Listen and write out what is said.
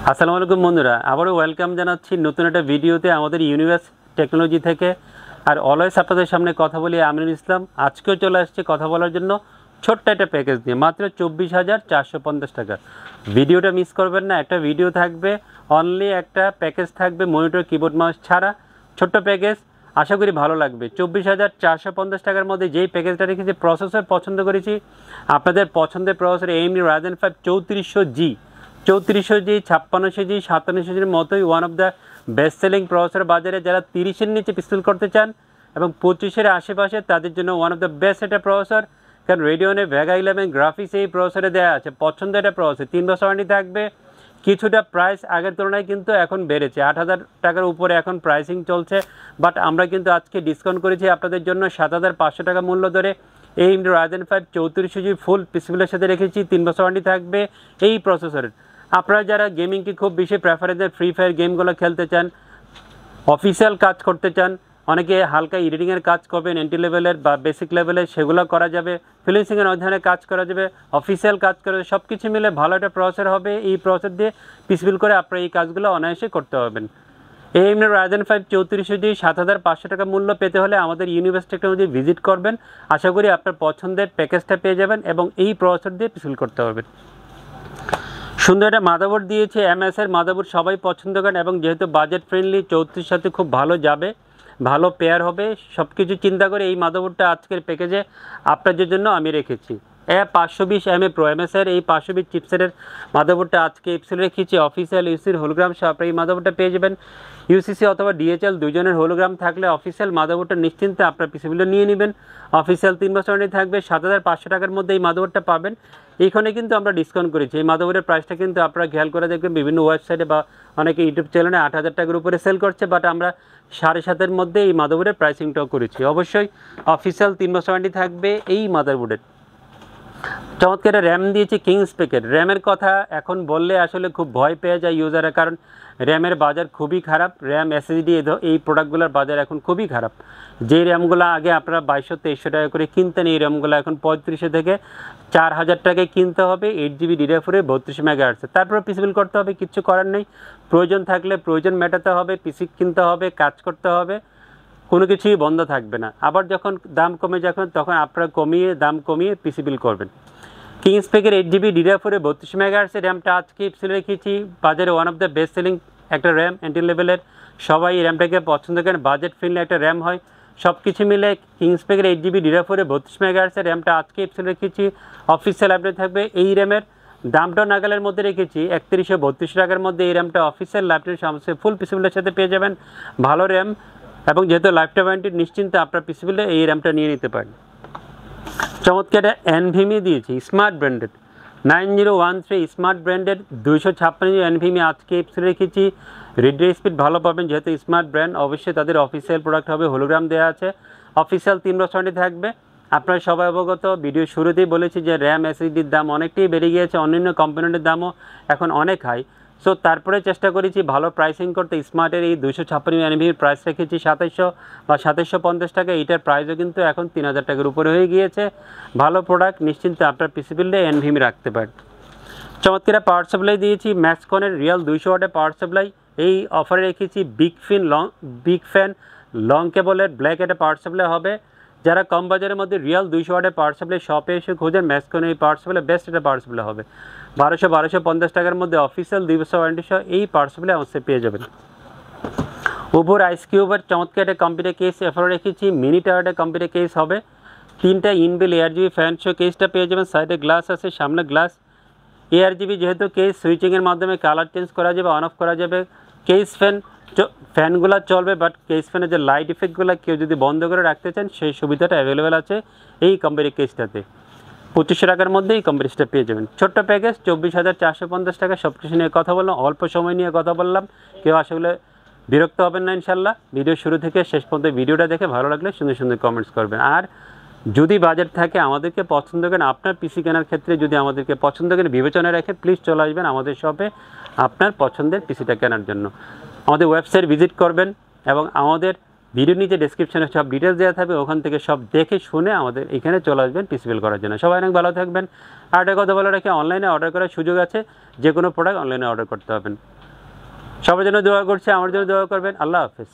আসসালামু আলাইকুম বন্ধুরা, আবারও ওয়েলকাম জানাচ্ছি নতুন একটা ভিডিওতে আমাদের ইউনিভার্স টেকনোলজি থেকে। আর অলওয়েজ আপনাদের সামনে কথা বলি আমিনুল ইসলাম। আজকেও চলে আসছে কথা বলার জন্য ছোট্ট একটা প্যাকেজ নিয়ে, মাত্র 24,450 টাকা। ভিডিওটা মিস করবেন না, একটা ভিডিও থাকবে, অনলি একটা প্যাকেজ থাকবে মনিটর কিবোর্ড মাউস ছাড়া, ছোট্ট প্যাকেজ, আশা করি ভালো লাগবে। 24,450 টাকার মধ্যে যেই প্যাকেজটা রেখেছি, প্রসেসর পছন্দ করেছি আপনাদের পছন্দের processor AMD Ryzen 5 3400G, 3400G, 5600G, 5700Gর মতোই one of the best selling processor বাজারে। যারা 30-এর নিচে পিস্তল করতে চান এবং 25-এর আশেপাশে, তাদের জন্য ওয়ান অফ দ্য বেস্ট একটা প্রসেসর। কারণ রেডিওনের ভেগা 11 গ্রাফিক্স এই প্রসেসরে দেওয়া আছে, পছন্দের একটা প্রসেসর। 3 বছর ওয়ারেন্টি থাকবে। কিছুটা প্রাইস আগের তুলনায় কিন্তু এখন বেড়েছে, 8,000 টাকার উপরে এখন প্রাইসিং চলছে। বাট আমরা কিন্তু আজকে ডিসকাউন্ট করেছি আপনাদের জন্য 7,500 টাকা মূল্য ধরে। AMD Ryzen 5 3400G ফুল পিসিবিলের সাথে রেখেছি, 3 বছর ওয়ারেন্টি থাকবে এই প্রসেসরের। আপনারা যারা গেমিংকে খুব বেশি প্রেফারেন্স দেন, ফ্রি ফায়ার গেমগুলো খেলতে চান, অফিসিয়াল কাজ করতে চান, অনেকে হালকা এডিটিংয়ের কাজ করবেন, এন্ট্রি লেভেলের বা বেসিক লেভেলের, সেগুলো করা যাবে। ফ্রিল্যান্সিংয়ের অনেক ধরনের কাজ করা যাবে, অফিসিয়াল কাজ করা যাবে, সব কিছু মিলে ভালো একটা প্রসেসর হবে। এই প্রসেসর দিয়ে পিসবিল করে আপনারা এই কাজগুলো অনায়াসে করতে পারবেন। AMD Ryzen 5 3400G 7,500 টাকা মূল্য পেতে হলে আমাদের ইউনিভার্স টেকনোলজি ভিজিট করবেন। আশা করি আপনার পছন্দের প্যাকেজটা পেয়ে যাবেন এবং এই প্রসেসর দিয়ে পিসবিল করতে পারবেন। সুন্দর একটা মাদারবোর্ড দিয়েছে, MS-এর মাদারবোর্ড সবাই পছন্দ করেন এবং যেহেতু বাজেট ফ্রেন্ডলি, 34 সাথে খুব ভালো যাবে, ভালো পেয়ার হবে। সব কিছু চিন্তা করে এই মাদারবোর্ডটা আজকের প্যাকেজে আপনাদের জন্য আমি রেখেছি। 520 Pro MS-এর এই 520 চিপসেটের মাদারবোর্ডটা আজকে এপিসোডে রেখেছি। অফিসিয়াল ইউসির হোলোগ্রাম সহ আপনারা এই মাদারবোর্ডটা পেয়ে যাবেন। UCC অথবা DHL দুজনের হোলোগ্রাম থাকলে অফিসিয়াল মাদারবোর্ডটা নিশ্চিন্তে আপনার পিসিবিলে নিয়ে নেবেন। অফিসিয়াল 3 বছর ওয়ারেন্টি থাকবে। 7,500 টাকার মধ্যে এই মাদারবোর্ডটা পাবেন। এইখানে কিন্তু আমরা ডিসকাউন্ট করেছি। এই মাদারবোর্ডের প্রাইসটা কিন্তু আপনারা খেয়াল করে দেখবেন, বিভিন্ন ওয়েবসাইটে বা অনেকে ইউটিউব চ্যানেলে 8,000 টাকার উপরে সেল করছে, বাট আমরা 7,500-এর মধ্যে এই মাদারবোর্ডের প্রাইসিংটাও করেছি। অবশ্যই অফিসিয়াল 3 বছর ওয়ারেন্টি থাকবে এই মাদারবোর্ডের। চমৎকার র্যাম দিয়েছি কিংস প্যাকেট। র্যামের কথা এখন বললে আসলে খুব ভয় পেয়ে যায় ইউজাররা, কারণ র্যামের বাজার খুবই খারাপ। র্যাম SSD এই প্রোডাক্টগুলোর বাজার এখন খুবই খারাপ। যে র্যামগুলো আগে আপনারা 2200-2300 টাকা করে কিনতেন, এই র্যামগুলো এখন 3500 থেকে 4,000 টাকায় কিনতে হবে। 8GB DDR4 32 MHz, তারপরে পিসিবিল করতে হবে, কিচ্ছু করার নেই। প্রয়োজন থাকলে প্রয়োজন মেটাতে হবে, পিসি কিনতে হবে, কাজ করতে হবে, কোনো কিছুই বন্ধ থাকবে না। আবার যখন দাম কমে যাবে তখন আপনারা দাম কমিয়ে পিসিবিল করবেন। কিংস প্যাকের 8GB DDR4 32 MHz র্যামটা আজকে পিসিবিল রেখেছি। বাজারে one of the best selling একটা র্যাম, এন্ট্রি লেভেলের। সবাই এই র্যামটাকে পছন্দ করেন, বাজেট ফ্রেন্ডলি একটা র্যাম হয়। সব কিছু মিলে কিংস প্যাকের 8GB DDR4 32 MHz র্যামটা আজকে পিসিবিল রেখেছি। অফিসিয়াল আপডেট থাকবে। এই র্যামের দামটাও নাগালের মধ্যে রেখেছি, 3132 টাকার মধ্যে এই র্যামটা অফিসিয়াল ল্যাপটপের সমস্ত ফুল পিসিবিলের সাথে পেয়ে যাবেন। ভালো র্যাম এবং যেহেতু লাইফটাইম ওয়ারেন্টি, নিশ্চিন্তে আপনার পিসিবিলে এই র্যামটা নিয়ে নিতে পারেন। চমৎকার একটা NVMe দিয়েছি, smart branded 9013 smart branded 256 NVMe আজকে এপিসোডে রেখেছি। রিড স্পিড ভালো পাবেন, যেহেতু স্মার্ট ব্র্যান্ড অবশ্যই তাদের অফিসিয়াল প্রোডাক্ট হবে, হোলোগ্রাম দেওয়া আছে। অফিসিয়াল 3 বছর ওয়ারেন্টি থাকবে। আপনারা সবাই অবগত, ভিডিও শুরুতেই বলেছি যে র্যাম SSDর দাম অনেকটাই বেড়ে গিয়েছে, অন্যান্য কম্পোনেন্টের দামও এখন অনেক হাই। সো তারপরে চেষ্টা করেছি ভালো প্রাইসিং করতে। স্মার্টের এই 256 NVMe প্রাইস রেখেছি 2700 বা 2750 টাকা। এইটার প্রাইসও কিন্তু এখন 3,000 টাকার উপরে হয়ে গিয়েছে। ভালো প্রোডাক্ট, নিশ্চিন্তে আপনার পিসিবিলে NVMe রাখতে পারেন। চমৎকার পাওয়ার সাপ্লাই দিয়েছি, ম্যাক্সকনের রিয়াল 200 ওয়াটের পাওয়ার সাপ্লাই। এই অফারে রেখেছি বিগ ফ্যান লং কেবলের ব্ল্যাক একটা পাওয়ার সাপ্লাই হবে। যারা কম বাজারের মধ্যে রিয়াল 200 ওয়াটের পাওয়ার সাপ্লাই শপে এসে খোঁজেন, ম্যাক্সকনের এই পাওয়ার সাপ্লাই বেস্ট একটা পাওয়ার সাপ্লাই হবে। 1250 টাকার মধ্যে অফিসিয়াল 2 বছর ওয়ারেন্টি সহ এই পাওয়ার সাপ্লাই আমাদের পেয়ে যাবেন। উপর আইস কিউবের চমৎকার একটা কম্পিউটার কেস অফারে রেখেছি। মিনি টাওয়ারের কম্পিউটার কেস হবে। 3টা ইনবিল ARGB ফ্যান সহ কেসটা পেয়ে যাবেন। সাইডে গ্লাস আছে, সামনে গ্লাস। ARGB যেহেতু কেস সুইচিংয়ের মাধ্যমে কালার চেঞ্জ করা যাবে, অন অফ করা যাবে। কেস ফ্যানগুলো চলবে, বাট কেস ফ্যানের যে লাইট ইফেক্টগুলো কেউ যদি বন্ধ করে রাখতে চান, সেই সুবিধাটা অ্যাভেলেবেল আছে এই কম্পিউটার কেসটাতে। 2500 টাকার মধ্যে এই কম্পিউটারটা পেয়ে যাবেন। ছোট্ট প্যাকেজ 24,450 টাকা। সব কিছু নিয়ে কথা বললাম, অল্প সময় নিয়ে কথা বললাম। কেউ আসলে বিরক্ত হবেন না ইনশাল্লাহ। ভিডিও শুরু থেকে শেষ পর্যন্ত ভিডিওটা দেখে ভালো লাগলে সুন্দর সুন্দর কমেন্টস করবেন। আর যদি বাজেট থাকে, আমাদেরকে পছন্দ করেন, আপনার পিসি কেনার ক্ষেত্রে যদি আমাদেরকে পছন্দ করে বিবেচনায় রাখে, প্লিজ চলে আসবেন আমাদের শপে আপনার পছন্দের পিসিটা কেনার জন্য। আমাদের ওয়েবসাইট ভিজিট করবেন এবং আমাদের ভিডিও নিচে ডেসক্রিপশনে সব ডিটেলস দেওয়া থাকবে, ওখান থেকে সব দেখে শুনে আমাদের এখানে চলে আসবেন পিসিবিল করার জন্য। সবাই অনেক ভালো থাকবেন। আর একটা কথা বলে রাখি, অনলাইনে অর্ডার করার সুযোগ আছে, যে কোনো প্রোডাক্ট অনলাইনে অর্ডার করতে পারবেন। সবার জন্য দোয়া করছি, আমার জন্য দোয়া করবেন। আল্লাহ হাফেজ।